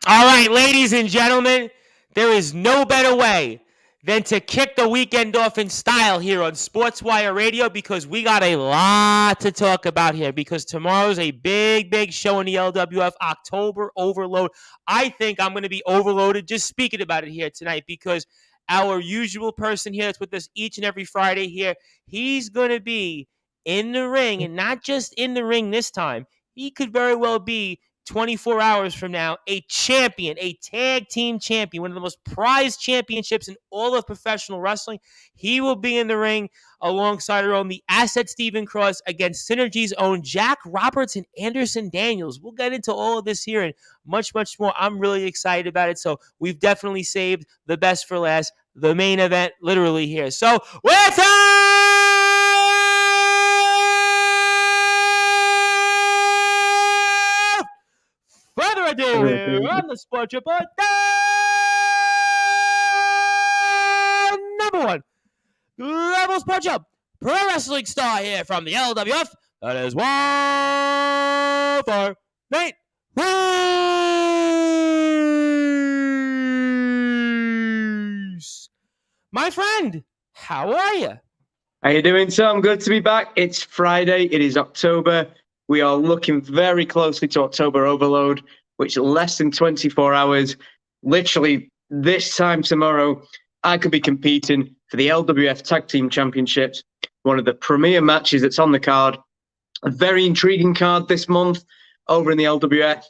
All right, ladies and gentlemen, there is no better way than to kick the weekend off in style here on Sportswire Radio because we got a lot to talk about here because tomorrow's a big show in the LWF, October Overload. I think I'm going to be overloaded just speaking about it here tonight because our usual person here that's with us each and every Friday here, he's going to be in the ring, and not just in the ring this time. He could very well be 24 hours from now, a champion, a tag team champion, one of the most prized championships in all of professional wrestling. He will be in the ring alongside our own, the Asset Stephen Cross, against Synergy's own Jack Roberts and Anderson Daniels. We'll get into all of this here and much more. I'm really excited about it. So we've definitely saved the best for last, the main event literally here. So further ado here on the Sports Report, number one level sports show, pro wrestling star here from the LWF. That is Wildfire, Nate Reese. My friend, how are you? How you doing, Tom? Good to be back. It's Friday. It is October. We are looking very closely to October Overload, which less than 24 hours. Literally, this time tomorrow, I could be competing for the LWF Tag Team Championships, one of the premier matches that's on the card. A very intriguing card this month over in the LWF.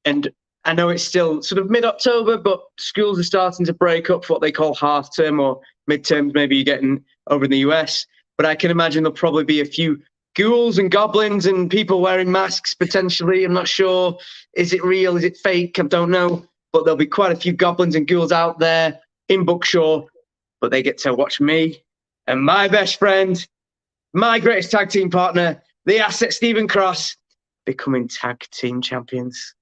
And I know it's still sort of mid-October, but schools are starting to break up for what they call half-term or mid-terms, maybe you're getting over in the US. But I can imagine there'll probably be a few ghouls and goblins and people wearing masks, potentially. I'm not sure. Is it real? Is it fake? I don't know. But there'll be quite a few goblins and ghouls out there in Bookshaw. But they get to watch me and my best friend, my greatest tag team partner, the Asset Stephen Cross, becoming tag team champions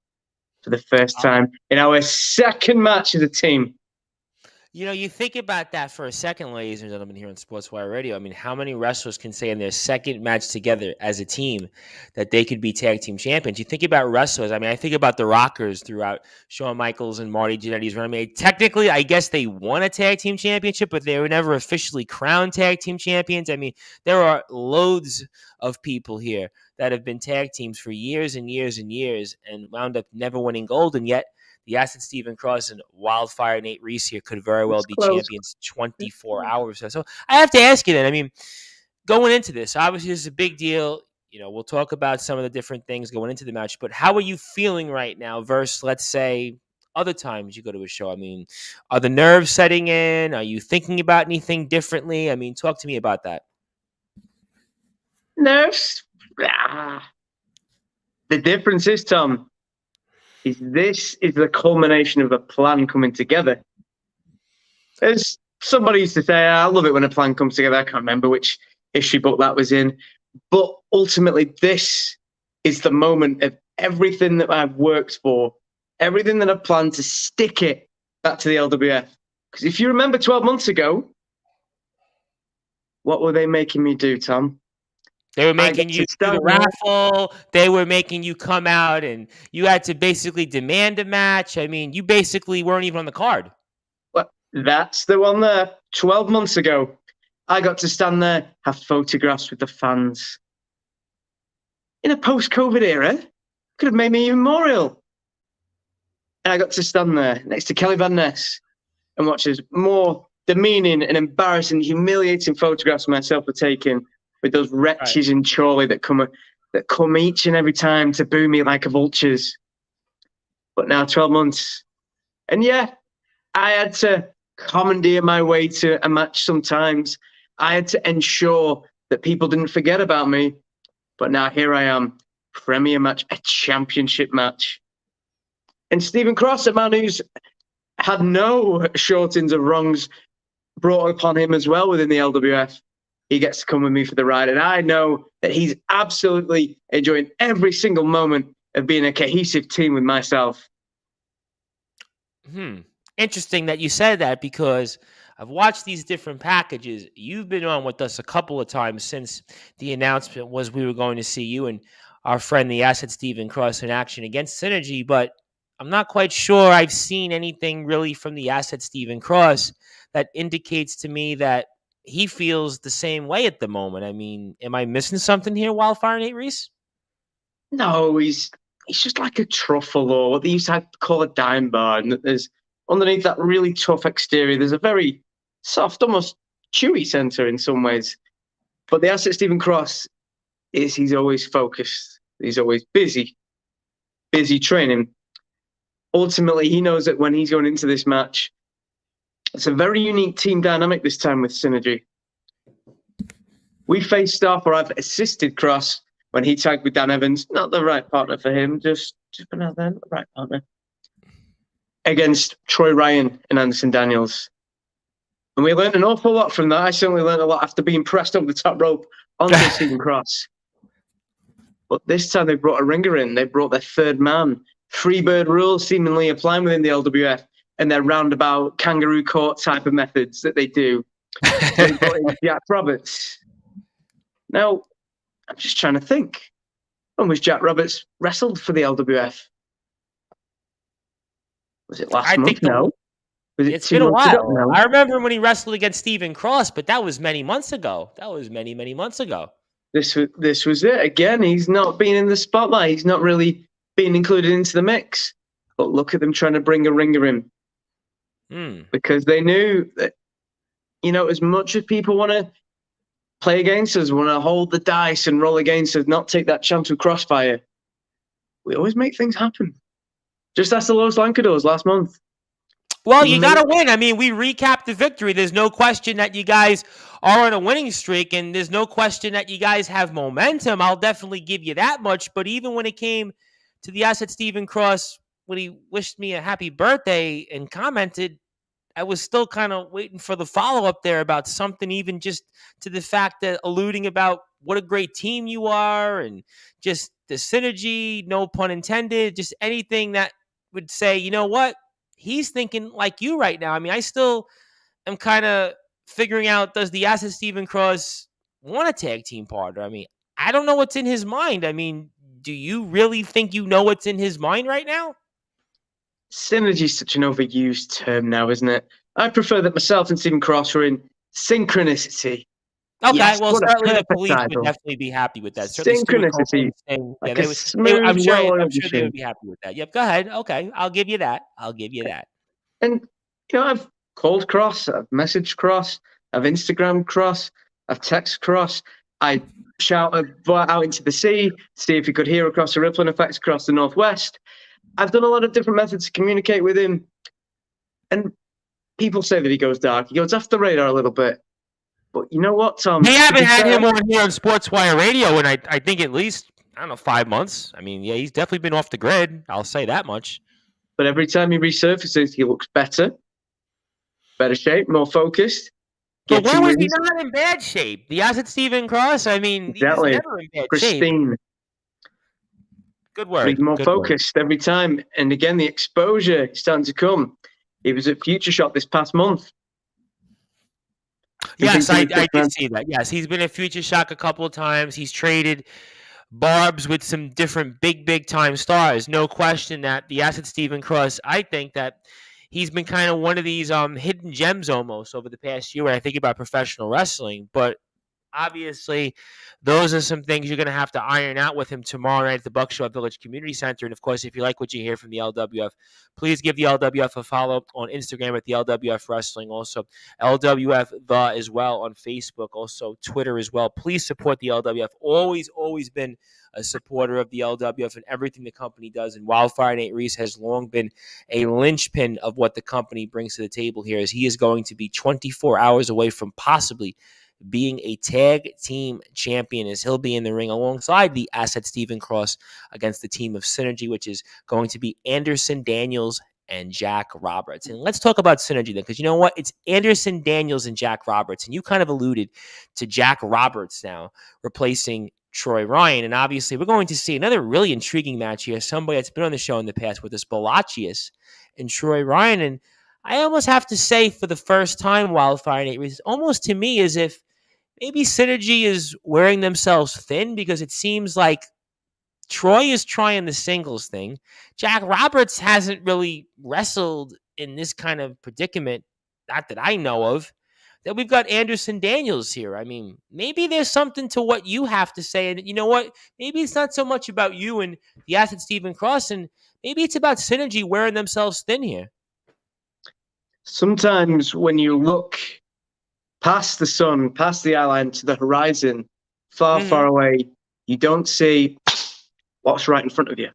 for the first time in our second match as a team. You know, you think about that for a second, ladies and gentlemen, here on Sportswire Radio. I mean, how many wrestlers can say in their second match together as a team that they could be tag team champions? You think about wrestlers. I mean, I think about the Rockers throughout Shawn Michaels and Marty Jannetty's run. I mean, technically, I guess they won a tag team championship, but they were never officially crowned tag team champions. I mean, there are loads of people here that have been tag teams for years and years and years and wound up never winning gold, and yet the Asset Stephen Cross and Wildfire Nate Reese here could very well be champions 24 hours. So I have to ask you then, I mean, going into this, obviously this is a big deal. You know, we'll talk about some of the different things going into the match, but how are you feeling right now versus, let's say, other times you go to a show? I mean, are the nerves setting in? Are you thinking about anything differently? I mean, talk to me about that. Nerves? The difference is, Tom, this is the culmination of a plan coming together. As somebody used to say, I love it when a plan comes together. I can't remember which history book that was in. But ultimately, this is the moment of everything that I've worked for, everything that I've planned to stick it back to the LWF. Because if you remember 12 months ago, what were they making me do, Tom? They were making you do the raffle. They were making you come out, and you had to basically demand a match. I mean, you basically weren't even on the card. Well, that's the one there. 12 months ago, I got to stand there, have photographs with the fans. In a post-COVID era, could have made me even more ill. And I got to stand there next to Kelly Van Ness and watch as more demeaning and embarrassing, humiliating photographs myself were taken with those wretches in Chorley that come each and every time to boo me like vultures. But now 12 months. And yeah, I had to commandeer my way to a match sometimes. I had to ensure that people didn't forget about me. But now here I am, premier match, a championship match. And Stephen Cross, a man who's had no shortings of wrongs brought upon him as well within the LWF. He gets to come with me for the ride. And I know that he's absolutely enjoying every single moment of being a cohesive team with myself. Interesting that you said that because I've watched these different packages. You've been on with us a couple of times since the announcement was we were going to see you and our friend, the Asset Stephen Cross, in action against Synergy. But I'm not quite sure I've seen anything really from the asset Stephen Cross that indicates to me that he feels the same way at the moment. I mean, am I missing something here, Wildfire Nate Reese? No, he's just like a truffle, or what they used to call a dime bar. And there's underneath that really tough exterior, there's a very soft, almost chewy center in some ways. But the asset Stephen Cross is he's always focused. He's always busy training. Ultimately, he knows that when he's going into this match, it's a very unique team dynamic this time with Synergy. We faced off, or I've assisted Cross when he tagged with Dan Evans, not the right partner for him, just been out there, not the right partner, against Troy Ryan and Anderson Daniels. And we learned an awful lot from that. I certainly learned a lot after being pressed over the top rope onto Stephen Cross. But this time they brought a ringer in. They brought their third man. Freebird rules seemingly applying within the LWF and their roundabout kangaroo court type of methods that they do. They brought in Jack Roberts. Now, I'm just trying to think. When was Jack Roberts wrestled for the LWF? Was it last month? No. It's been a while. No. I remember when he wrestled against Stephen Cross, but that was many months ago. That was many, many months ago. This was it. Again, he's not been in the spotlight. He's not really being included into the mix. But look at them trying to bring a ringer in. Because they knew that, as much as people want to play against us, want to hold the dice and roll against us, not take that chance with Crossfire, we always make things happen. Just ask the Los Lancadors last month. Well, you got to win. I mean, we recapped the victory. There's no question that you guys are on a winning streak, and there's no question that you guys have momentum. I'll definitely give you that much. But even when it came to the asset Stephen Cross, when he wished me a happy birthday and commented, I was still kind of waiting for the follow-up there about something, even just to the fact that alluding about what a great team you are and just the synergy, no pun intended, just anything that would say, you know what? He's thinking like you right now. I mean, I still am kind of figuring out, does the asset Stephen Cross want a tag team partner? I mean, I don't know what's in his mind. I mean, do you really think you know what's in his mind right now? Synergy is such an overused term now, isn't it? I prefer that myself and Stephen Cross are in synchronicity. Okay, yes, well, certainly the police would definitely be happy with that. Synchronicity. Like I'm sure they would be happy with that. Yep, go ahead. Okay, I'll give you that. And, I've called Cross, I've messaged Cross, I've Instagrammed Cross, I've texted Cross. I shouted out into the sea, see if he could hear across the rippling effects across the Northwest. I've done a lot of different methods to communicate with him. And people say that he goes dark. He goes off the radar a little bit. But you know what, Tom? We haven't had him on here on Sportswire Radio in, I think, at least, 5 months. I mean, yeah, he's definitely been off the grid. I'll say that much. But every time he resurfaces, he looks better shape, more focused. But when was he not in bad shape? The asset Stephen Cross? I mean, exactly. He's never in bad pristine shape. Good word. He's more focused every time. And again, the exposure is starting to come. He was at Future Shop this past month. Yes, I did see that. Yes, he's been at Future Shock a couple of times. He's traded barbs with some different big time stars. No question that the asset Stephen Cross, I think that he's been kind of one of these hidden gems almost over the past year when I think about professional wrestling. But obviously, those are some things you're going to have to iron out with him tomorrow night at the Buckshot Village Community Center. And, of course, if you like what you hear from the LWF, please give the LWF a follow on Instagram at the LWF Wrestling. Also, LWF The as well on Facebook. Also, Twitter as well. Please support the LWF. Always been a supporter of the LWF and everything the company does. And Wildfire Nate Reese has long been a linchpin of what the company brings to the table here, as he is going to be 24 hours away from possibly being a tag team champion, as he'll be in the ring alongside the asset Stephen Cross against the team of Synergy, which is going to be Anderson Daniels and Jack Roberts. And let's talk about Synergy then, because you know what? It's Anderson Daniels and Jack Roberts. And you kind of alluded to Jack Roberts now replacing Troy Ryan. And obviously, we're going to see another really intriguing match here. Somebody that's been on the show in the past with us, Balachius and Troy Ryan. And I almost have to say, for the first time, Wildfire Nate, it's almost to me as if maybe Synergy is wearing themselves thin, because it seems like Troy is trying the singles thing. Jack Roberts hasn't really wrestled in this kind of predicament, not that I know of. That we've got Anderson Daniels here. I mean, maybe there's something to what you have to say. And you know what? Maybe it's not so much about you and the asset Stephen Cross, and maybe it's about Synergy wearing themselves thin here. Sometimes when you look past the sun, past the eye line to the horizon, far, far away, you don't see what's right in front of you.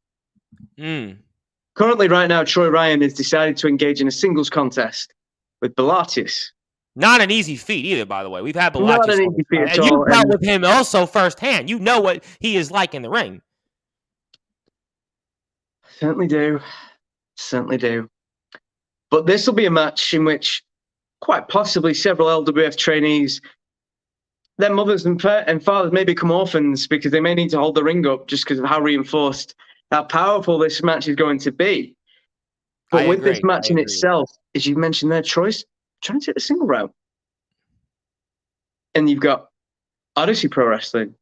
Currently, right now, Troy Ryan has decided to engage in a singles contest with Pilates. Not an easy feat either, by the way. We've had Pilates. Not an easy feat at all. And you've dealt with him also firsthand. You know what he is like in the ring. Certainly do. Certainly do. But this will be a match in which quite possibly several LWF trainees, their mothers and fathers may become orphans because they may need to hold the ring up just because of how reinforced, how powerful this match is going to be. But with this match in itself, as you mentioned there, Troy's trying to take the single route. And you've got Odyssey Pro Wrestling,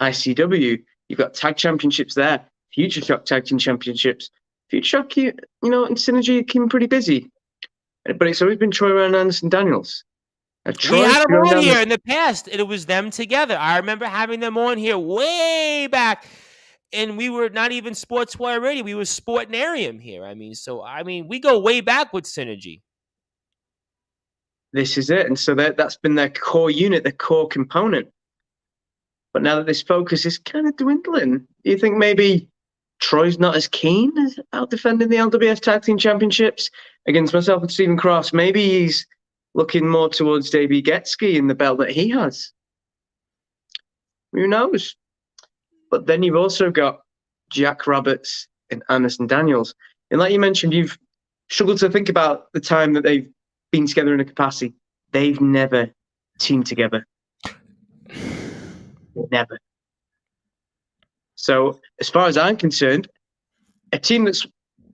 ICW, you've got tag championships there, Future Shock tag team championships. Future Shock, and Synergy keeping pretty busy. But it's always been Troy Ryan and Anderson Daniels. We had them on here in the past, and it was them together. I remember having them on here way back, and we were not even Sportswire Radio. We were Sportinarium here. We go way back with Synergy. This is it. And so that's been their core unit, their core component. But now that this focus is kind of dwindling, do you think maybe Troy's not as keen about defending the LWF Tag Team Championships against myself and Stephen Cross? Maybe he's looking more towards Davey Getsky in the belt that he has. Who knows? But then you've also got Jack Roberts and Anderson Daniels. And like you mentioned, you've struggled to think about the time that they've been together in a capacity. They've never teamed together. Never. So as far as I'm concerned, a team that's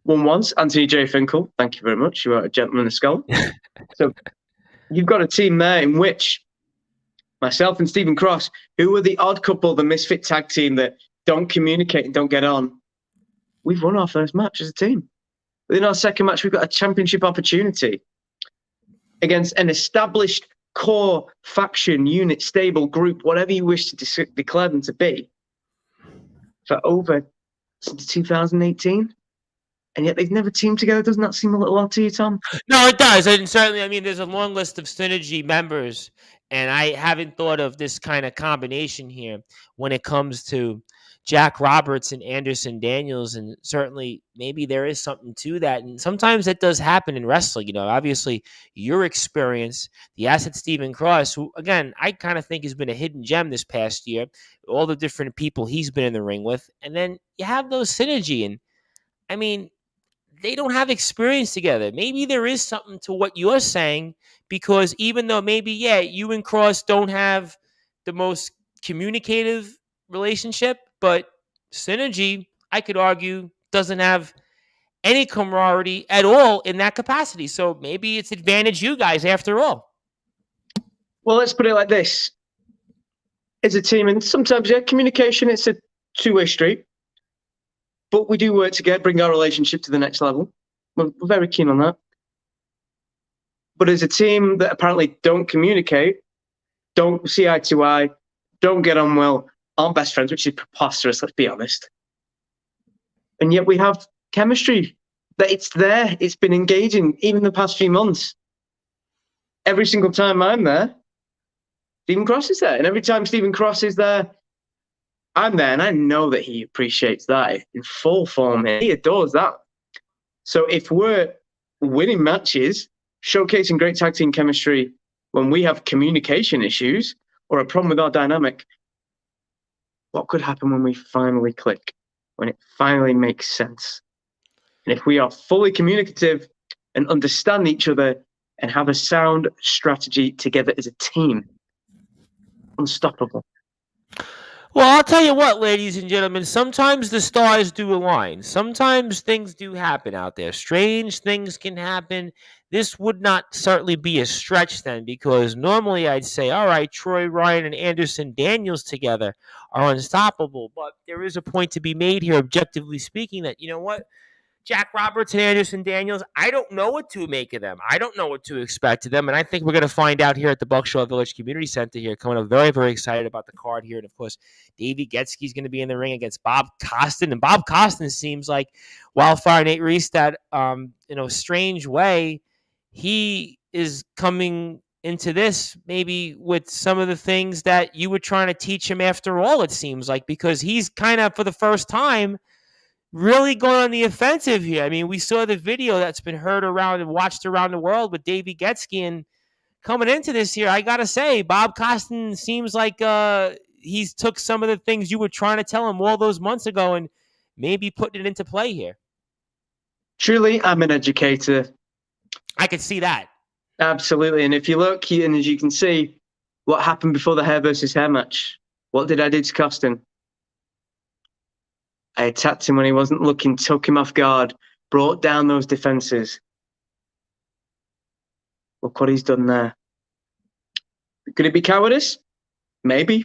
won once, Anthony J. Finkel, thank you very much. You are a gentleman of scholar. So you've got a team there in which myself and Stephen Cross, who were the odd couple, the misfit tag team that don't communicate and don't get on, we've won our first match as a team. Within our second match, we've got a championship opportunity against an established core faction, unit, stable, group, whatever you wish to declare them to be, for over since 2018. And yet they've never teamed together. Doesn't that seem a little odd to you, Tom? No, it does. And certainly, there's a long list of Synergy members, and I haven't thought of this kind of combination here when it comes to Jack Roberts and Anderson Daniels. And certainly, maybe there is something to that. And sometimes that does happen in wrestling. Obviously, your experience, the asset Stephen Cross, who, again, I kind of think has been a hidden gem this past year, all the different people he's been in the ring with. And then you have those Synergy. And, they don't have experience together. Maybe there is something to what you're saying, because even though maybe, you and Cross don't have the most communicative relationship, but Synergy, I could argue, doesn't have any camaraderie at all in that capacity. So maybe it's advantage you guys after all. Well, let's put it like this. As a team, and sometimes, communication, it's a two-way street. But we do work together, bring our relationship to the next level. We're very keen on that. But as a team that apparently don't communicate, don't see eye to eye, don't get on well, aren't best friends, which is preposterous, let's be honest. And yet we have chemistry, that it's there, it's been engaging, even the past few months. Every single time I'm there, Stephen Cross is there. And every time Stephen Cross is there, I'm there, and I know that he appreciates that in full form. He adores that. So if we're winning matches, showcasing great tag team chemistry when we have communication issues or a problem with our dynamic, what could happen when we finally click, when it finally makes sense? And if we are fully communicative and understand each other and have a sound strategy together as a team, unstoppable. Well, I'll tell you what, ladies and gentlemen, sometimes the stars do align. Sometimes things do happen out there. Strange things can happen. This would not certainly be a stretch then, because normally I'd say, all right, Troy Ryan and Anderson Daniels together are unstoppable. But there is a point to be made here, objectively speaking, that, you know what? Jack Roberts and Anderson Daniels, I don't know what to make of them. I don't know what to expect of them. And I think we're going to find out here at the Buckshaw Village Community Center here. Coming up, very, very excited about the card here. And of course, Davey Getzke's going to be in the ring against Bob Costin. And Bob Costin seems like Wildfire Nate Reese, that in a strange way, he is coming into this maybe with some of the things that you were trying to teach him after all, it seems like, because he's kind of for the first time really going on the offensive here. I mean, we saw the video that's been heard around and watched around the world with Davey Getzky, and coming into this year, I gotta say, Bob Costin seems like he's took some of the things you were trying to tell him all those months ago and maybe putting it into play here. Truly, I'm an educator. I could see that. Absolutely. And if you look, and as you can see, what happened before the hair versus hair match, what did I do to Costin? I attacked him when he wasn't looking, took him off guard, brought down those defenses. Look what he's done there. Could it be cowardice? Maybe.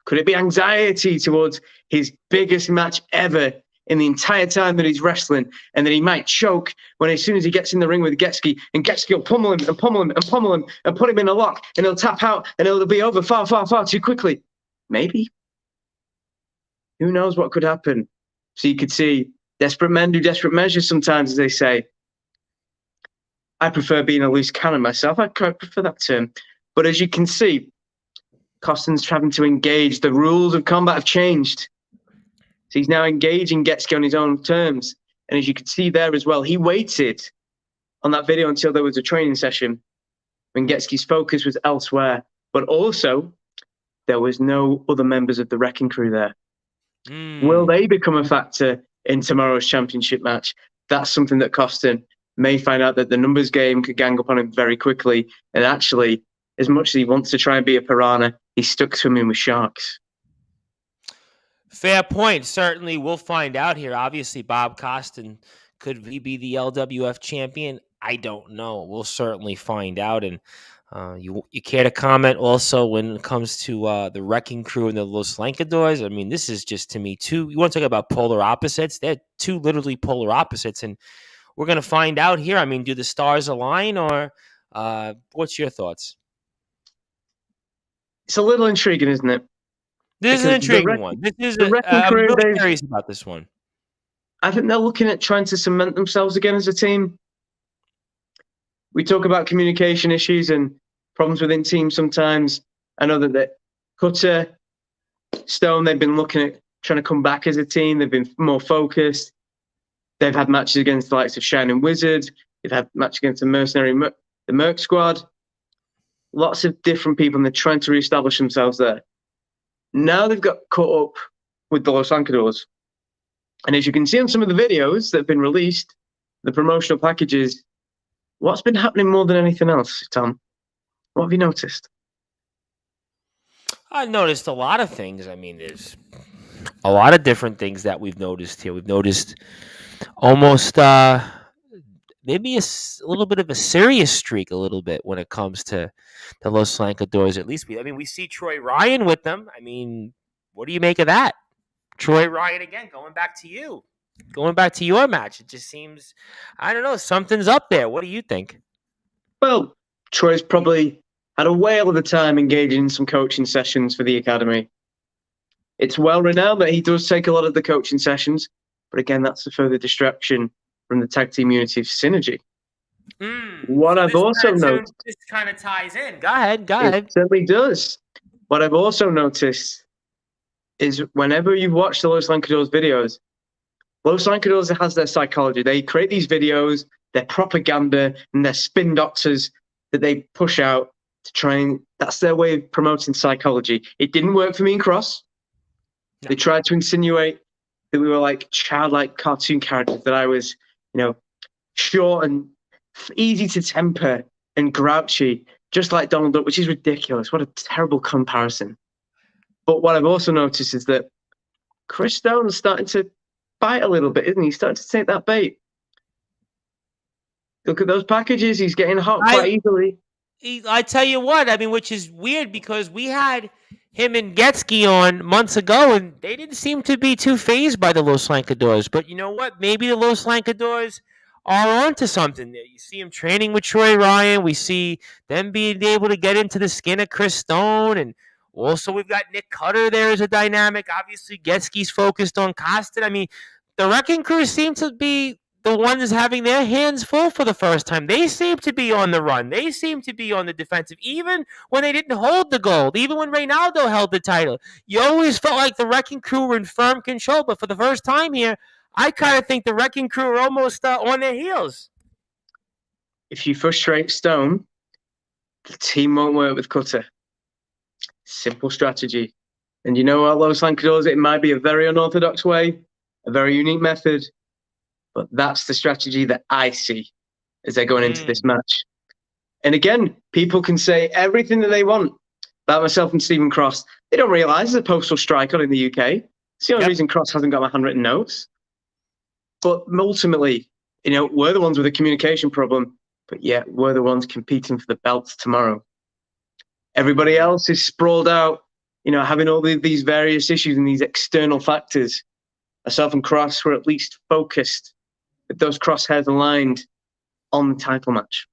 Could it be anxiety towards his biggest match ever in the entire time that he's wrestling, and that he might choke when as soon as he gets in the ring with Getzky, and Getzky will pummel him and pummel him and pummel him and put him in a lock, and he'll tap out and it'll be over far, far, far too quickly? Maybe. Who knows what could happen? So you could see desperate men do desperate measures sometimes, as they say. I prefer being a loose cannon myself. I prefer that term. But as you can see, Costin's having to engage. The rules of combat have changed. So he's now engaging Getzky on his own terms. And as you can see there as well, he waited on that video until there was a training session when Getzky's focus was elsewhere. But also, there was no other members of the Wrecking Crew there. Will they become a factor in tomorrow's championship match? That's something that Costin may find out, that the numbers game could gang up on him very quickly. And actually, as much as he wants to try and be a piranha, he's stuck swimming with sharks. Fair point. Certainly, we'll find out here. Obviously, Bob Costin, could he be the LWF champion? I don't know. We'll certainly find out. And you care to comment also when it comes to the Wrecking Crew and the Los Lankadors? I mean, this is just, to me, two. You want to talk about polar opposites? They're two literally polar opposites, and we're going to find out here. I mean, do the stars align, or what's your thoughts? It's a little intriguing, isn't it? This is an intriguing one. This is I'm really curious about this one. I think they're looking at trying to cement themselves again as a team. We talk about communication issues and problems within teams sometimes. I know that Cutter, Stone, they've been looking at trying to come back as a team. They've been more focused. They've had matches against the likes of Shining Wizard. They've had matches against the the Merc Squad. Lots of different people, and they're trying to reestablish themselves there. Now they've got caught up with the Los Lankadors. And as you can see on some of the videos that have been released, the promotional packages, what's been happening more than anything else, Tom? What have you noticed? I noticed a lot of things. I mean, there's a lot of different things that we've noticed here. We've noticed almost maybe a little bit of a serious streak, a little bit, when it comes to the Los Lankadors. At least we see Troy Ryan with them. I mean, what do you make of that? Troy Ryan again, going back to your match. It just seems, I don't know, something's up there. What do you think? Well, Troy's probably had a whale of a time engaging in some coaching sessions for the academy. It's well renowned that he does take a lot of the coaching sessions, but again, that's a further distraction from the tag team unity of Synergy. What I've also noticed, this kind of ties in. Go ahead. It certainly does. What I've also noticed is whenever you've watched the Los Lankadors videos, Los Lankadors has their psychology. They create these videos, their propaganda, and their spin doctors that they push out to try and, that's their way of promoting psychology. It didn't work for me and Cross. No. They tried to insinuate that we were like childlike cartoon characters, that I was, short and easy to temper and grouchy, just like Donald Duck, which is ridiculous. What a terrible comparison. But what I've also noticed is that Chris Stone's starting to bite a little bit, isn't he? He's starting to take that bait. Look at those packages. He's getting hot quite easily. I tell you what, I mean, which is weird because we had him and Getsky on months ago, and they didn't seem to be too phased by the Los Lancadores. But you know what? Maybe the Los Lancadores are onto something there. You see him training with Troy Ryan. We see them being able to get into the skin of Chris Stone, and also we've got Nick Cutter there as a dynamic. Obviously, Getsky's focused on Costin. I mean, the Wrecking Crew seem to be the ones having their hands full for the first time. They seem to be on the run. They seem to be on the defensive, even when they didn't hold the gold, even when Reynaldo held the title. You always felt like the Wrecking Crew were in firm control, but for the first time here, I kind of think the Wrecking Crew are almost on their heels. If you frustrate Stone, the team won't work with Cutter. Simple strategy. And you know what, Los Lancadores, it might be a very unorthodox way, a very unique method, but that's the strategy that I see as they're going into this match. And again, people can say everything that they want about myself and Stephen Cross. They don't realise there's a postal strike on in the UK. It's the only reason Cross hasn't got my handwritten notes. But ultimately, we're the ones with a communication problem, but yet we're the ones competing for the belts tomorrow. Everybody else is sprawled out, having all these various issues and these external factors. Myself and Cross were at least focused with those crosshairs aligned on the title match.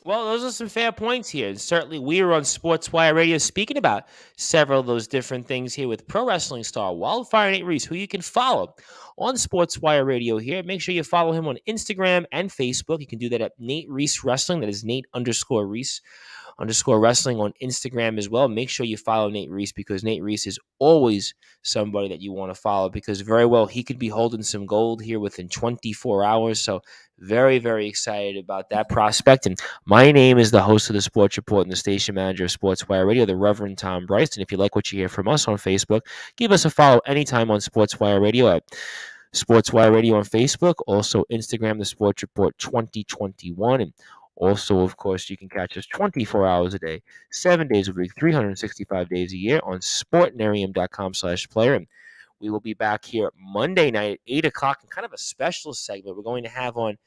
Well, those are some fair points here. And certainly, we are on Sportswire Radio speaking about several of those different things here with pro wrestling star Wildfire Nate Reese, who you can follow on Sportswire Radio here. Make sure you follow him on Instagram and Facebook. You can do that at Nate Reese Wrestling. That is Nate_Reese_wrestling on Instagram as well. Make sure you follow Nate Reese because Nate Reese is always somebody that you want to follow because very well he could be holding some gold here within 24 hours. So very, very excited about that prospect. And my name is the host of the Sports Report and the station manager of Sportswire Radio, the Reverend Tom Bryce. And if you like what you hear from us on Facebook, give us a follow anytime on Sportswire Radio at Sportswire Radio on Facebook. Also Instagram, the Sports Report 2021. And also, of course, you can catch us 24 hours a day, 7 days a week, 365 days a year on sportnarium.com/player. And we will be back here Monday night at 8 o'clock in kind of a special segment. We're going to have on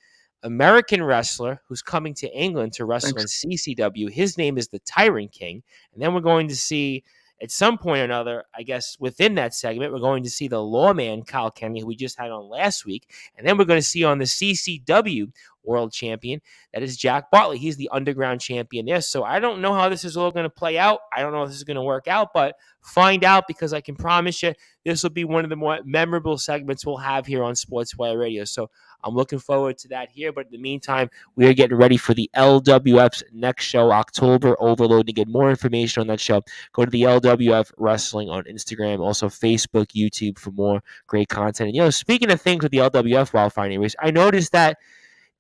American wrestler who's coming to England to wrestle in CCW. His name is the Tyrant King. And then we're going to see, at some point or another, I guess within that segment, we're going to see the lawman Kyle Kenny, who we just had on last week. And then we're going to see on the CCW world champion, that is Jack Bartley. He's the underground champion there. So I don't know how this is all going to play out. I don't know if this is going to work out, but find out because I can promise you this will be one of the more memorable segments we'll have here on Sportswire Radio. So I'm looking forward to that here. But in the meantime, we are getting ready for the LWF's next show, October Overload. To get more information on that show, go to the LWF Wrestling on Instagram, also Facebook, YouTube for more great content. And, speaking of things with the LWF Wildfire Race, I noticed that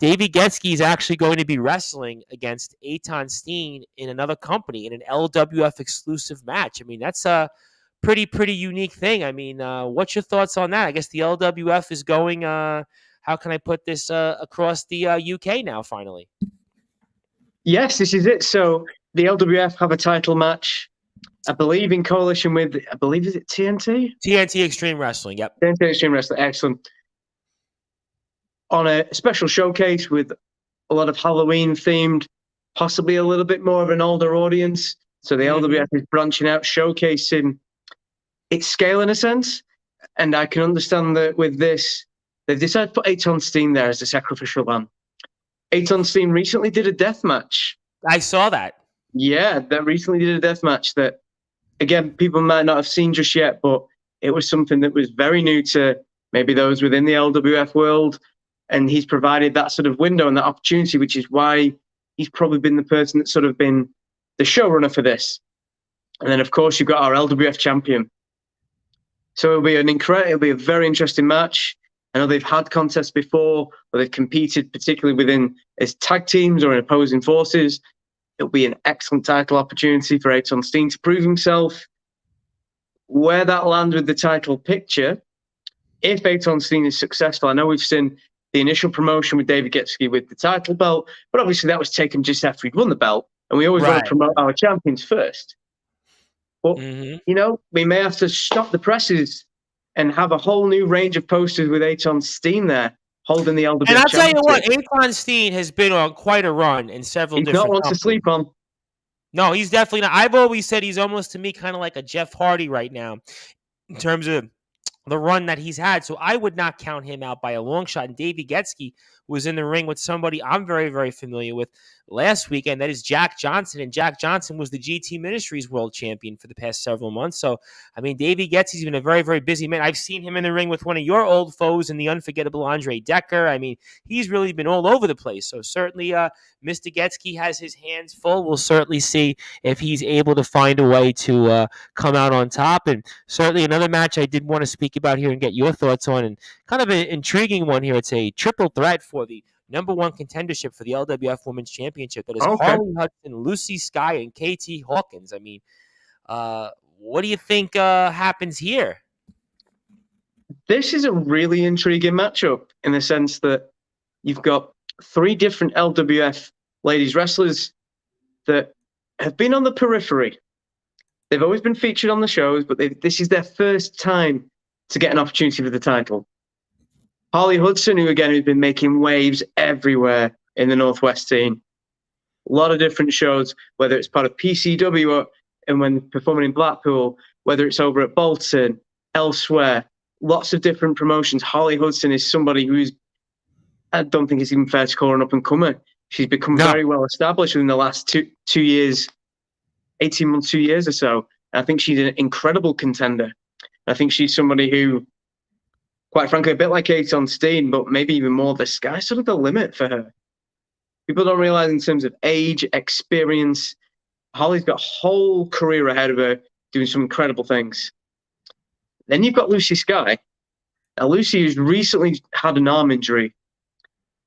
Davey Getsky is actually going to be wrestling against Eitan Steen in another company in an LWF exclusive match. I mean, that's a pretty unique thing. I mean, what's your thoughts on that? I guess the LWF is going, how can I put this, across the UK now, finally? Yes, this is it. So the LWF have a title match, I believe, in coalition with, is it TNT? TNT Extreme Wrestling, yep. TNT Extreme Wrestling, excellent. On a special showcase with a lot of Halloween themed, possibly a little bit more of an older audience. So the LWF is branching out, showcasing its scale in a sense. And I can understand that with this, they've decided to put Eitan Steen there as the sacrificial lamb. Eitan Steen recently did a death match. I saw that. Yeah, that recently did a death match that, again, people might not have seen just yet, but it was something that was very new to maybe those within the LWF world. And he's provided that sort of window and that opportunity, which is why he's probably been the person that's sort of been the showrunner for this. And then, of course, you've got our LWF champion. So it'll be a very interesting match. I know they've had contests before, or they've competed particularly within as tag teams or in opposing forces. It'll be an excellent title opportunity for Eitan Steen to prove himself. Where that lands with the title picture, if Eitan Steen is successful, I know we've seen the initial promotion with David Getsky with the title belt, but obviously that was taken just after he'd won the belt, and we always want to promote our champions first. But, Hmm. we may have to stop the presses and have a whole new range of posters with Aton Steen there holding the And LWF I'll tell you what, Championship. Aton Steen has been on quite a run in several He's not different one to companies. sleep on. No, he's definitely not. I've always said he's almost to me kind of like a Jeff Hardy right now in terms of the run that he's had. So I would not count him out by a long shot. And Davey Getzky was in the ring with somebody I'm very, very familiar with last weekend. That is Jack Johnson. And Jack Johnson was the GT Ministries world champion for the past several months. So, I mean, Davey Getzky's been a very, very busy man. I've seen him in the ring with one of your old foes in the unforgettable Andre Decker. I mean, he's really been all over the place. So certainly Mr. Getzky has his hands full. We'll certainly see if he's able to find a way to come out on top. And certainly another match I did want to speak about here and get your thoughts on, and kind of an intriguing one here. It's a triple threat for the #1 contendership for the LWF Women's Championship. That is Harley Hudson, Lucy Sky, and KT Hawkins. I mean, what do you think happens here? This is a really intriguing matchup in the sense that you've got 3 different LWF ladies wrestlers that have been on the periphery. They've always been featured on the shows, but this is their first time to get an opportunity for the title. Harley Hudson, who's been making waves everywhere in the Northwest scene. A lot of different shows, whether it's part of PCW and when performing in Blackpool, whether it's over at Bolton, elsewhere, lots of different promotions. Harley Hudson is somebody who's, I don't think it's even fair to call her an up-and-comer. She's become very well established within the last two years, 18 months, 2 years or so. And I think she's an incredible contender. I think she's somebody who, quite frankly, a bit like Aton Steen, but maybe even more, the sky's sort of the limit for her. People don't realize in terms of age, experience, Holly's got a whole career ahead of her doing some incredible things. Then you've got Lucy Sky. Now, Lucy has recently had an arm injury.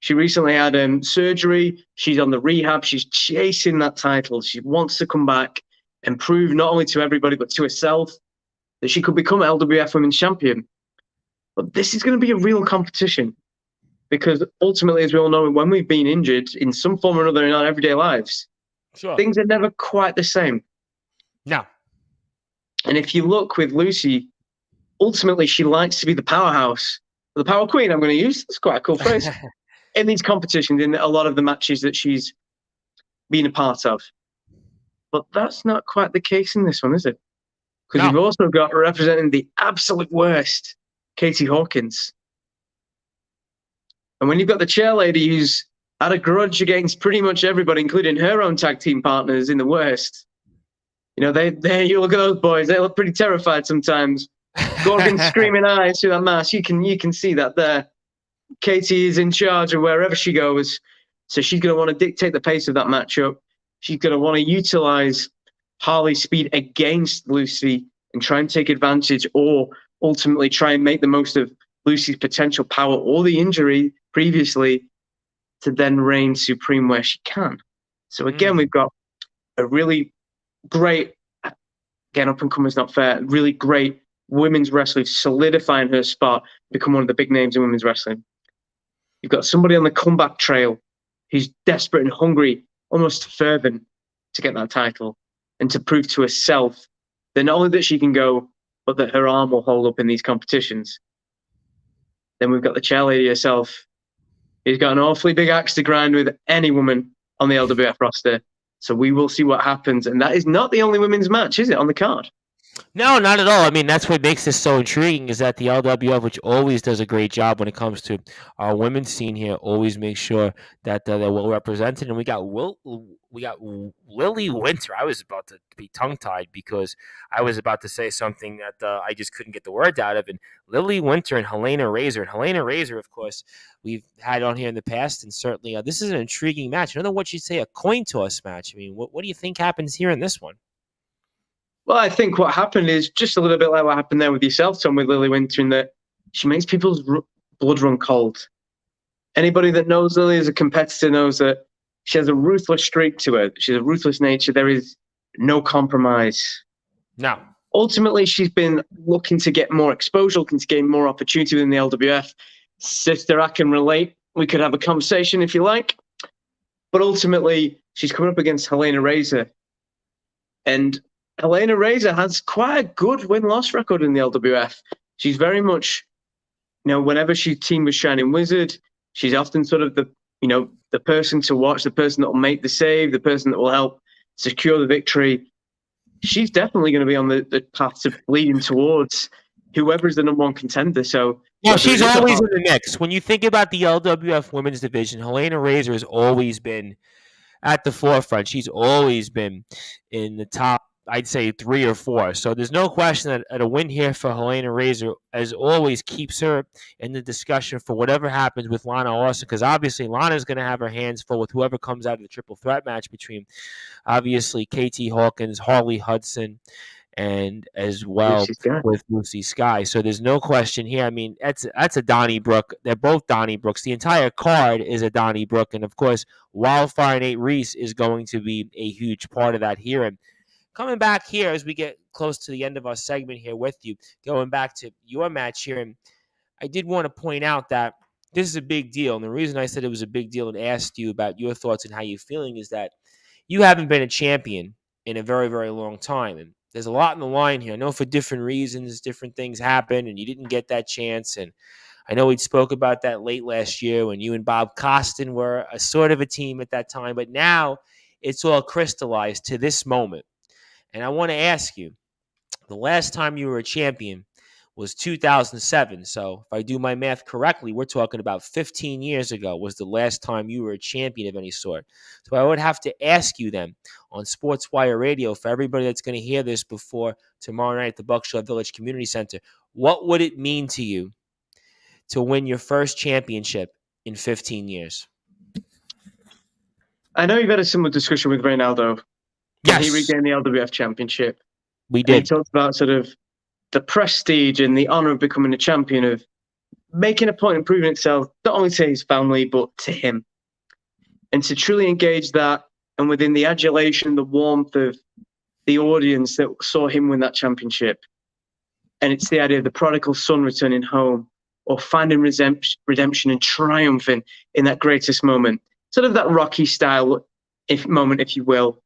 She recently had surgery. She's on the rehab. She's chasing that title. She wants to come back and prove not only to everybody, but to herself that she could become LWF Women's Champion. But this is going to be a real competition because ultimately, as we all know, when we've been injured in some form or another in our everyday lives, things are never quite the same. No. And if you look with Lucy, ultimately, she likes to be the powerhouse. The power queen, I'm going to use. That's quite a cool phrase. In these competitions, in a lot of the matches that she's been a part of. But that's not quite the case in this one, is it? Because you've also got representing the absolute worst, KT Hawkins. And when you've got the chair lady who's had a grudge against pretty much everybody, including her own tag team partners in the worst, you look at those boys, they look pretty terrified sometimes. Gorgon's screaming eyes through that mask. You can see that there. Katie is in charge of wherever she goes. So she's going to want to dictate the pace of that matchup. She's going to want to utilize Harley's speed against Lucy and try and take advantage, or ultimately try and make the most of Lucy's potential power or the injury previously to then reign supreme where she can. So again, we've got a really great, again, up and coming is not fair, really great women's wrestler solidifying her spot, become one of the big names in women's wrestling. You've got somebody on the comeback trail who's desperate and hungry, almost fervent to get that title and to prove to herself that not only that she can go, but that her arm will hold up in these competitions. Then we've got the chairlady herself, who's got an awfully big axe to grind with any woman on the LWF roster. So we will see what happens. And that is not the only women's match, is it, on the card? No, not at all. I mean, that's what makes this so intriguing is that the LWF, which always does a great job when it comes to our women's scene here, always makes sure that they're well represented. And we got Lily Winter. I was about to be tongue-tied because I was about to say something that I just couldn't get the words out of. And Lily Winter and Helena Razor. And Helena Razor, of course, we've had on here in the past. And certainly this is an intriguing match. I don't know what you'd say, a coin toss match. I mean, what do you think happens here in this one? Well, I think what happened is just a little bit like what happened there with yourself, Tom, with Lily Winter, in that she makes people's blood run cold. Anybody that knows Lily as a competitor knows that she has a ruthless streak to her. She has a ruthless nature. There is no compromise. No. Ultimately, she's been looking to get more exposure, looking to gain more opportunity within the LWF. Sister, I can relate. We could have a conversation if you like. But ultimately, she's coming up against Helena Razor. And Helena Razor has quite a good win-loss record in the LWF. She's very much, whenever she's teamed with Shining Wizard, she's often sort of the person to watch, the person that will make the save, the person that will help secure the victory. She's definitely going to be on the path to leading towards whoever is the number one contender. So she's always in the mix. When you think about the LWF women's division, Helena Razor has always been at the forefront. She's always been in the top, I'd say 3 or 4. So there's no question that a win here for Helena Razor, as always, keeps her in the discussion for whatever happens with Lana Austin, because obviously Lana's going to have her hands full with whoever comes out of the triple threat match between, obviously, KT Hawkins, Harley Hudson, and as well with Lucy Sky. So there's no question here. I mean, that's a Donnybrook. They're both Donnybrooks. The entire card is a Donnybrook. And, of course, Wildfire and Nate Reese is going to be a huge part of that here. And coming back here as we get close to the end of our segment here with you, going back to your match here, and I did want to point out that this is a big deal. And the reason I said it was a big deal and asked you about your thoughts and how you're feeling is that you haven't been a champion in a very, very long time. And there's a lot in the line here. I know for different reasons, different things happen, and you didn't get that chance. And I know we spoke about that late last year when you and Bob Costin were a sort of a team at that time. But now it's all crystallized to this moment. And I want to ask you, the last time you were a champion was 2007. So if I do my math correctly, we're talking about 15 years ago was the last time you were a champion of any sort. So I would have to ask you then on Sportswire Radio, for everybody that's going to hear this before tomorrow night at the Buckshot Village Community Center, what would it mean to you to win your first championship in 15 years? I know you've had a similar discussion with Reynaldo. Yes. He regained the LWF championship. We did. And he talked about sort of the prestige and the honor of becoming a champion, of making a point and proving itself, not only to his family, but to him. And to truly engage that, and within the adulation, the warmth of the audience that saw him win that championship. And it's the idea of the prodigal son returning home, or finding redemption and triumphing in that greatest moment. Sort of that Rocky style moment, if you will.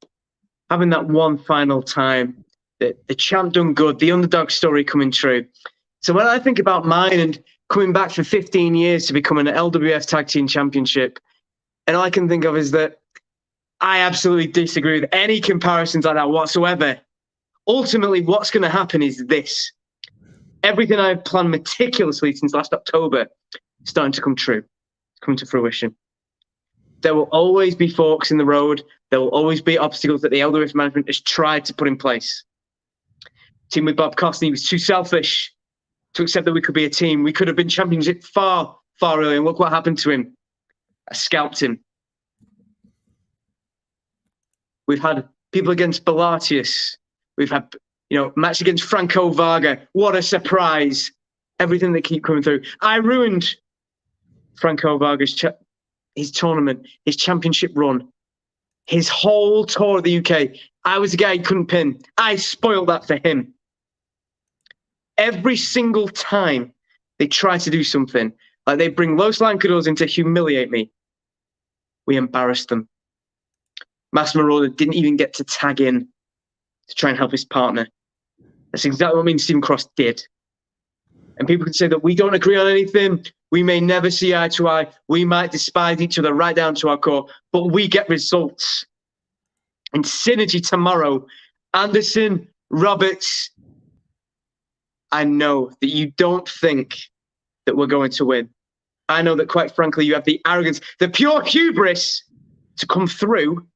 Having that one final time, the champ done good, the underdog story coming true. So when I think about mine and coming back for 15 years to become an LWF Tag Team Championship, and all I can think of is that I absolutely disagree with any comparisons like that whatsoever. Ultimately, what's going to happen is this. Everything I've planned meticulously since last October is starting to come true, come to fruition. There will always be forks in the road. There will always be obstacles that the LWF management has tried to put in place. Team with Bob Costin, he was too selfish to accept that we could be a team. We could have been championship far, far earlier, and look what happened to him. I scalped him. We've had people against Belatius. We've had, match against Franco Varga. What a surprise. Everything that keep coming through. I ruined Franco Varga's his tournament, his championship run, his whole tour of the UK. I was the guy he couldn't pin. I spoiled that for him. Every single time they try to do something, like they bring Los Lancados in to humiliate me, we embarrassed them. Mass Marauder didn't even get to tag in to try and help his partner. That's exactly what me and Stephen Cross did. And people can say that we don't agree on anything. We may never see eye to eye. We might despise each other right down to our core, but we get results. And synergy tomorrow, Anderson, Roberts, I know that you don't think that we're going to win. I know that, quite frankly, you have the arrogance, the pure hubris to come through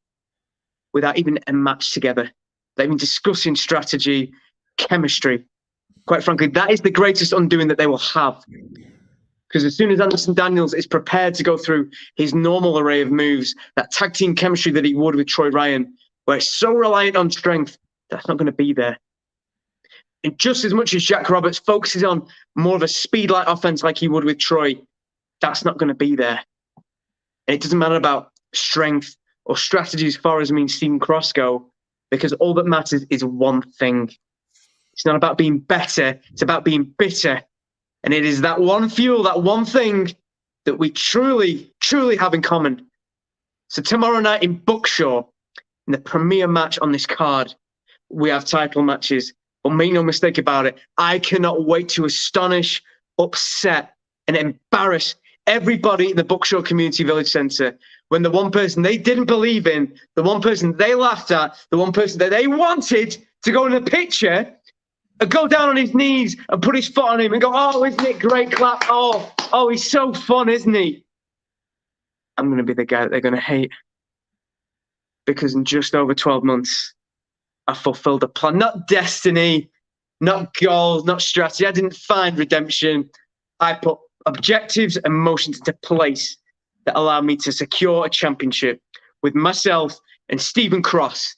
without even a match together, without even discussing strategy, chemistry. Quite frankly, that is the greatest undoing that they will have. Because as soon as Anderson Daniels is prepared to go through his normal array of moves, that tag team chemistry that he would with Troy Ryan, where it's so reliant on strength, that's not going to be there. And just as much as Jack Roberts focuses on more of a speed-light offense like he would with Troy, that's not going to be there. And it doesn't matter about strength or strategy as far as me and Stephen Cross go, because all that matters is one thing. It's not about being better, it's about being bitter. And it is that one fuel, that one thing that we truly, truly have in common. So tomorrow night in Buckshaw, in the premier match on this card, we have title matches. But make no mistake about it, I cannot wait to astonish, upset, and embarrass everybody in the Buckshaw Community Village Centre when the one person they didn't believe in, the one person they laughed at, the one person that they wanted to go in a picture and go down on his knees and put his foot on him and go, oh, isn't it great, clap? Oh, he's so fun, isn't he? I'm going to be the guy that they're going to hate. Because in just over 12 months, I fulfilled a plan. Not destiny, not goals, not strategy. I didn't find redemption. I put objectives and motions into place that allow me to secure a championship with myself and Stephen Cross.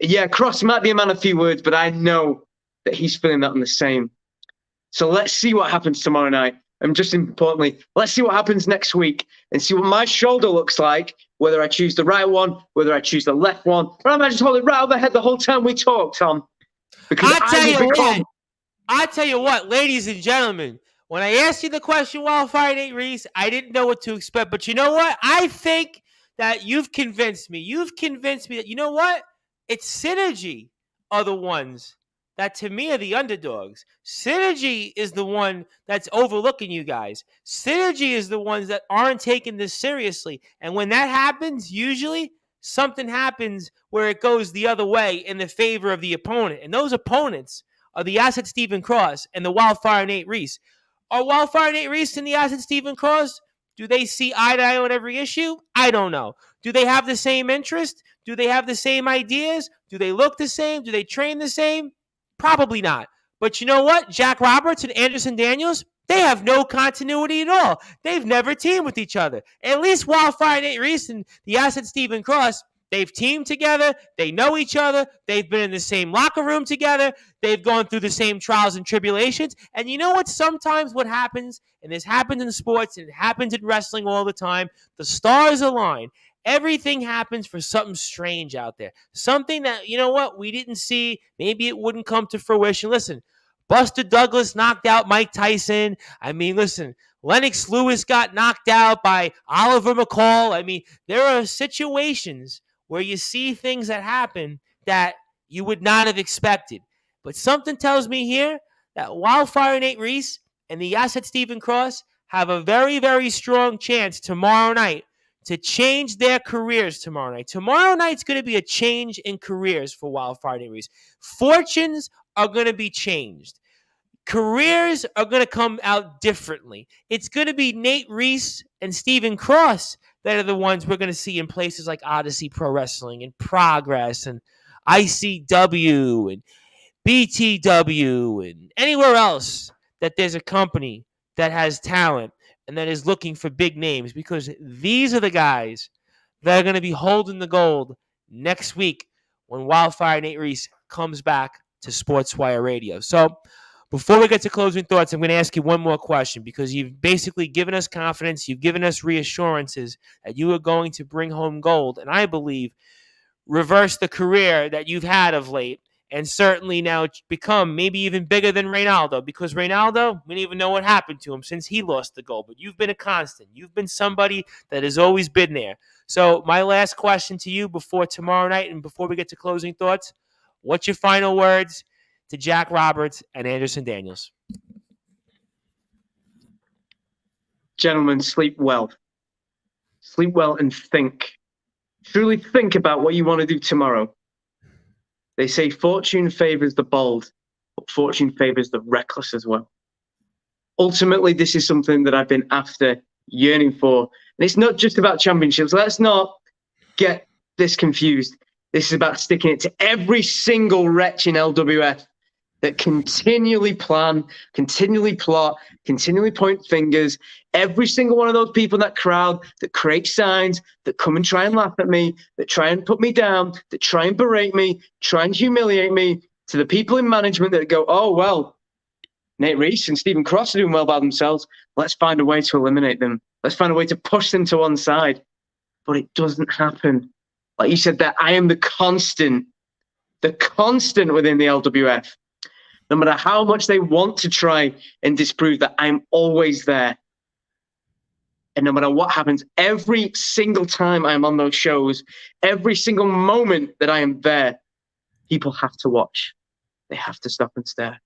Yeah, Cross might be a man of few words, but I know that he's feeling that on the same. So let's see what happens tomorrow night. And just importantly, let's see what happens next week and see what my shoulder looks like, whether I choose the right one, whether I choose the left one, or I might just hold it right overhead the whole time we talk, Tom. Because I tell you what, ladies and gentlemen, when I asked you the question, Wildfire Nate Reese, I didn't know what to expect. But you know what? I think that you've convinced me. You've convinced me that, you know what? It's Synergy are the ones that to me are the underdogs. Synergy is the one that's overlooking you guys. Synergy is the ones that aren't taking this seriously. And when that happens, usually something happens where it goes the other way in the favor of the opponent. And those opponents are the Asset Stephen Cross and the Wildfire Nate Reese. Are Wildfire Nate Reese and the Asset Stephen Cross? Do they see eye to eye on every issue? I don't know. Do they have the same interest? Do they have the same ideas? Do they look the same? Do they train the same? Probably not. But you know what? Jack Roberts and Anderson Daniels, they have no continuity at all. They've never teamed with each other. At least Wildfire Nate Reese and the Asset Stephen Cross, they've teamed together. They know each other. They've been in the same locker room together. They've gone through the same trials and tribulations. And you know what? Sometimes what happens, and this happens in sports, and it happens in wrestling all the time, the stars align. Everything happens for something strange out there. Something that, you know what, we didn't see. Maybe it wouldn't come to fruition. Listen, Buster Douglas knocked out Mike Tyson. I mean, listen, Lennox Lewis got knocked out by Oliver McCall. I mean, there are situations where you see things that happen that you would not have expected. But something tells me here that Wildfire Nate Reese and the Asset Stephen Cross have a very, very strong chance tomorrow night to change their careers tomorrow night. Tomorrow night's going to be a change in careers for Wildfire Nate Reese. Fortunes are going to be changed. Careers are going to come out differently. It's going to be Nate Reese and Stephen Cross that are the ones we're going to see in places like Odyssey Pro Wrestling and Progress and ICW and BTW and anywhere else that there's a company that has talent and that is looking for big names, because these are the guys that are going to be holding the gold next week when Wildfire Nate Reese comes back to Sportswire Radio. So before we get to closing thoughts, I'm going to ask you one more question, because you've basically given us confidence. You've given us reassurances that you are going to bring home gold, and I believe reverse the career that you've had of late, and certainly now become maybe even bigger than Reynaldo, because Reynaldo, we don't even know what happened to him since he lost the gold. But you've been a constant. You've been somebody that has always been there. So my last question to you before tomorrow night and before we get to closing thoughts, what's your final words to Jack Roberts and Anderson Daniels? Gentlemen, sleep well. Sleep well and think. Truly think about what you want to do tomorrow. They say fortune favors the bold, but fortune favors the reckless as well. Ultimately, this is something that I've been after, yearning for. And it's not just about championships. Let's not get this confused. This is about sticking it to every single wretch in LWF that continually plan, continually plot, continually point fingers. Every single one of those people in that crowd that create signs, that come and try and laugh at me, that try and put me down, that try and berate me, try and humiliate me, to the people in management that go, oh, well, Nate Reese and Stephen Cross are doing well by themselves. Let's find a way to eliminate them. Let's find a way to push them to one side. But it doesn't happen. Like you said, that I am the constant within the LWF. No matter how much they want to try and disprove that, I'm always there. And no matter what happens, every single time I'm on those shows, every single moment that I am there, people have to watch. They have to stop and stare.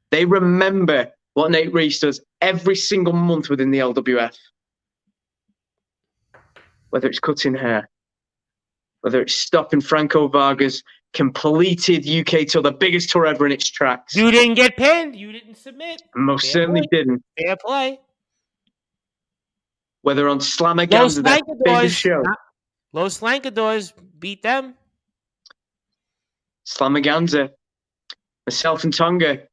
They remember what Nate Reese does every single month within the LWF. Whether it's cutting hair, whether it's stopping Franco Varga's completed UK tour, the biggest tour ever in its tracks. You didn't get pinned. You didn't submit. Most certainly didn't. Fair play. Whether on Slamaganza, their biggest show. Los Slankadors beat them. Slamaganza, myself and Tonga,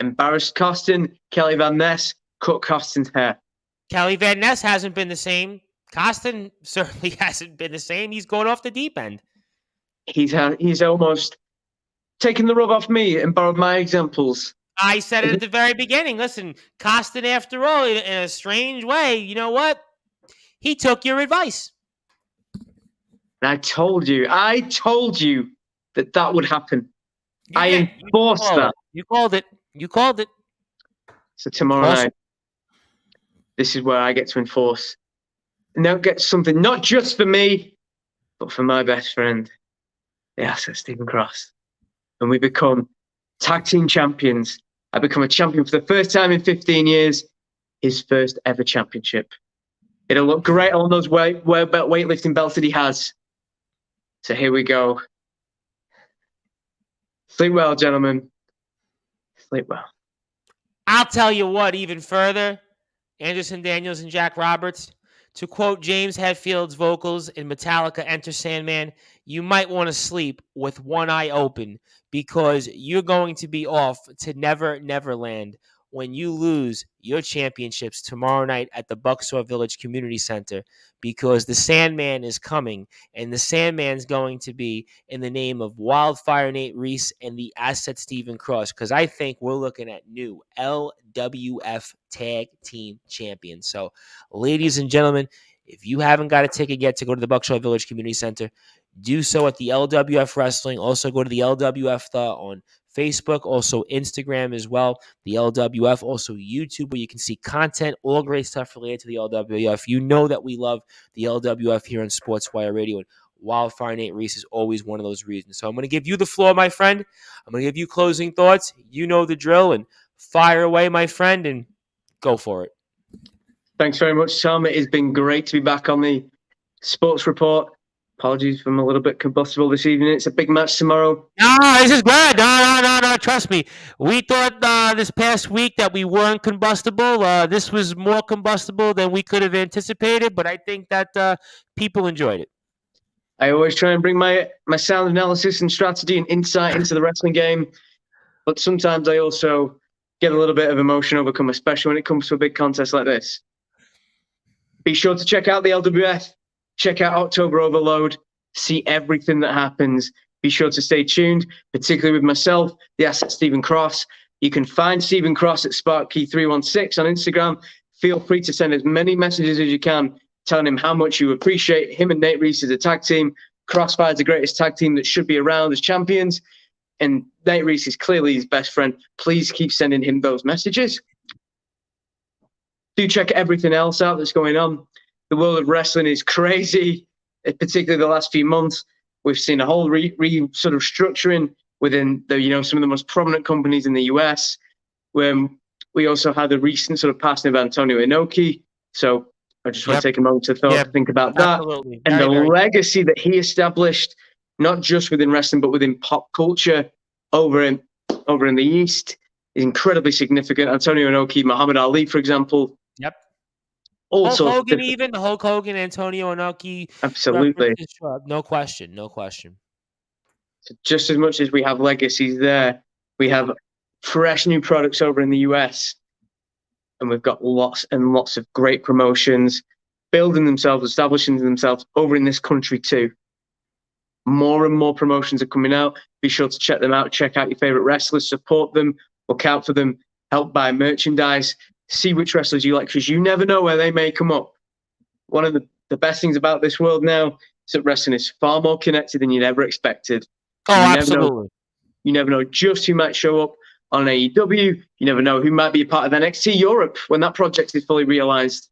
embarrassed Costin, Kelly Van Ness, cut Costin's hair. Kelly Van Ness hasn't been the same. Costin certainly hasn't been the same. He's going off the deep end. He's almost taken the rub off me and borrowed my examples. I said it at the very beginning. Listen, Costin, after all, in a strange way, you know what? He took your advice. And I told you that would happen. I enforced that. You called it. So tomorrow night, this is where I get to enforce. And now get something not just for me, but for my best friend, the asset Stephen Cross. And we become tag team champions. I become a champion for the first time in 15 years, his first ever championship. It'll look great on those weightlifting belts that he has. So here we go. Sleep well, gentlemen. Sleep well. I'll tell you what, even further, Anderson Daniels and Jack Roberts, to quote James Hetfield's vocals in Metallica Enter Sandman, you might want to sleep with one eye open because you're going to be off to Never Neverland when you lose your championships tomorrow night at the Bucksaw Village Community Center, because the Sandman is coming, and the Sandman's going to be in the name of Wildfire Nate Reese and the Asset Stephen Cross, because I think we're looking at new LWF Tag Team Champions. So, ladies and gentlemen, if you haven't got a ticket yet to go to the Bucksaw Village Community Center, do so at the LWF Wrestling. Also go to the LWF on Facebook, also Instagram as well, the LWF, also YouTube, where you can see content, all great stuff related to the LWF. You know that we love the LWF here on Sportswire Radio, and Wildfire Nate Reese is always one of those reasons. So I'm going to give you the floor, my friend. I'm going to give you closing thoughts. You know the drill, and fire away, my friend, and go for it. Thanks very much, Tom. It has been great to be back on the Sports Report. Apologies if I'm a little bit combustible this evening. It's a big match tomorrow. No, this is good. No. Trust me. We thought this past week that we weren't combustible. This was more combustible than we could have anticipated, but I think that people enjoyed it. I always try and bring my sound analysis and strategy and insight into the wrestling game, but sometimes I also get a little bit of emotion overcome, especially when it comes to a big contest like this. Be sure to check out the LWF. Check out October Overload. See everything that happens. Be sure to stay tuned, particularly with myself, the Asset Stephen Cross. You can find Stephen Cross at SparkKey316 on Instagram. Feel free to send as many messages as you can, telling him how much you appreciate him and Nate Reese as a tag team. Crossfire is the greatest tag team that should be around as champions. And Nate Reese is clearly his best friend. Please keep sending him those messages. Do check everything else out that's going on. The world of wrestling is crazy, particularly the last few months. We've seen a whole sort of structuring within the, some of the most prominent companies in the US. We also had the recent sort of passing of Antonio Inoki. So I just want to take a moment to think about that. Absolutely. And the legacy that he established, not just within wrestling, but within pop culture over in the East, is incredibly significant. Antonio Inoki, Muhammad Ali, for example. Yep. Also, Hulk Hogan, even the Hulk Hogan, Antonio Inoki. Absolutely. No question. So just as much as we have legacies there, we have fresh new products over in the US. And we've got lots and lots of great promotions building themselves, establishing themselves over in this country too. More and more promotions are coming out. Be sure to check them out. Check out your favorite wrestlers, support them, look out for them, help buy merchandise. See which wrestlers you like, because you never know where they may come up. One of the best things about this world now is that wrestling is far more connected than you'd ever expected. Oh, absolutely. You never know just who might show up on AEW. You never know who might be a part of NXT Europe when that project is fully realized.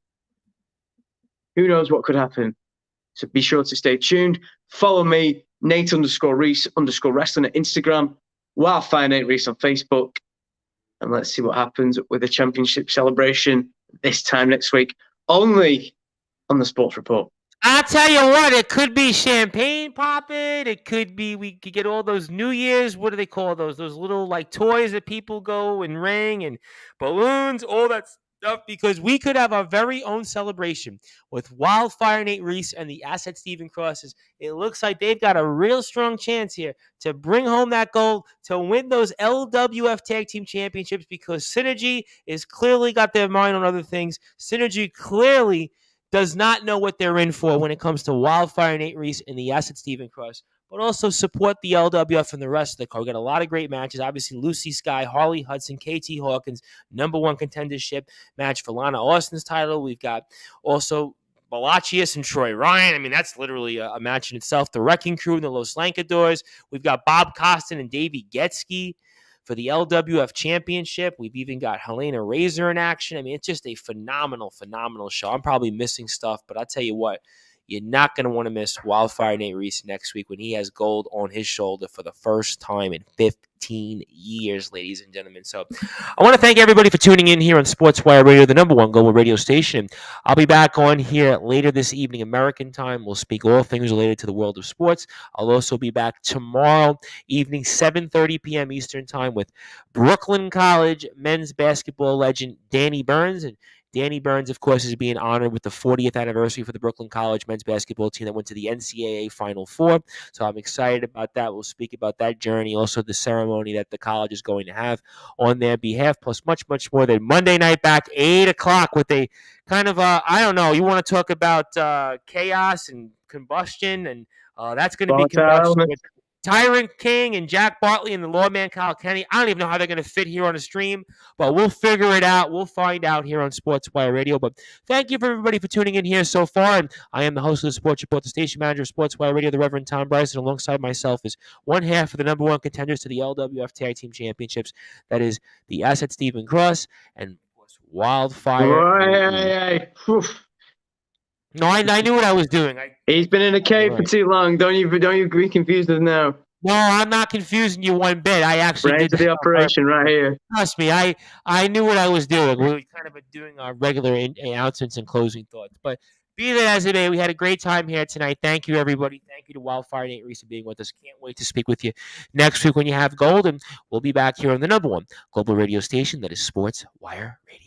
Who knows what could happen? So be sure to stay tuned. Follow me, Nate_Reese_wrestling at Instagram, Wildfire Nate Reese on Facebook. And let's see what happens with the championship celebration this time next week, only on the Sports Report. I'll tell you what, it could be champagne popping. It could be we could get all those New Year's, what do they call those? Those little like toys that people go and ring and balloons, all that stuff, because we could have our very own celebration with Wildfire Nate Reese and the Asset Stephen Crosses. It looks like they've got a real strong chance here to bring home that gold, to win those LWF Tag Team Championships, because Synergy is clearly got their mind on other things. Synergy clearly does not know what they're in for when it comes to Wildfire Nate Reese and the Asset Stephen Cross, but also support the LWF and the rest of the card. We got a lot of great matches. Obviously, Lucy Sky, Harley Hudson, KT Hawkins, #1 contendership match for Lana Austin's title. We've got also Malachius and Troy Ryan. I mean, that's literally a match in itself. The Wrecking Crew and the Los Lankadors. We've got Bob Costin and Davey Getsky for the LWF Championship. We've even got Helena Razor in action. I mean, it's just a phenomenal, phenomenal show. I'm probably missing stuff, but I'll tell you what, you're not going to want to miss Wildfire Nate Reese next week when he has gold on his shoulder for the first time in 15 years, ladies and gentlemen. So I want to thank everybody for tuning in here on Sportswire Radio, the #1 global radio station. I'll be back on here later this evening, American time. We'll speak all things related to the world of sports. I'll also be back tomorrow evening, 7:30 p.m. Eastern time, with Brooklyn College men's basketball legend Danny Burns. And Danny Burns, of course, is being honored with the 40th anniversary for the Brooklyn College men's basketball team that went to the NCAA Final Four. So I'm excited about that. We'll speak about that journey, also the ceremony that the college is going to have on their behalf, plus much, much more. Than Monday night back, 8 o'clock, with a kind of, I don't know, you want to talk about chaos and combustion, and that's going to be combustion with Tyrant King and Jack Bartley and the Lawman Kyle Kenny. I don't even know how they're going to fit here on a stream, but we'll figure it out. We'll find out here on Sportswire Radio. But thank you for everybody for tuning in here so far. And I am the host of the Sports Report, the station manager of Sportswire Radio, the Reverend Tom Bryson. Alongside myself is one half of the #1 contenders to the LWF Tag Team Championships. That is the Asset Stephen Cross and, of course, Wildfire. No, I knew what I was doing. He's been in a cave for too long. Don't you be confused with now. No, I'm not confusing you one bit. I actually did the operation right here. Trust me, I knew what I was doing. We were kind of doing our regular announcements and closing thoughts. But be that as it may, we had a great time here tonight. Thank you, everybody. Thank you to Wildfire Nate Reese for being with us. Can't wait to speak with you next week when you have gold. And we'll be back here on the #1 global radio station that is Sportswire Radio.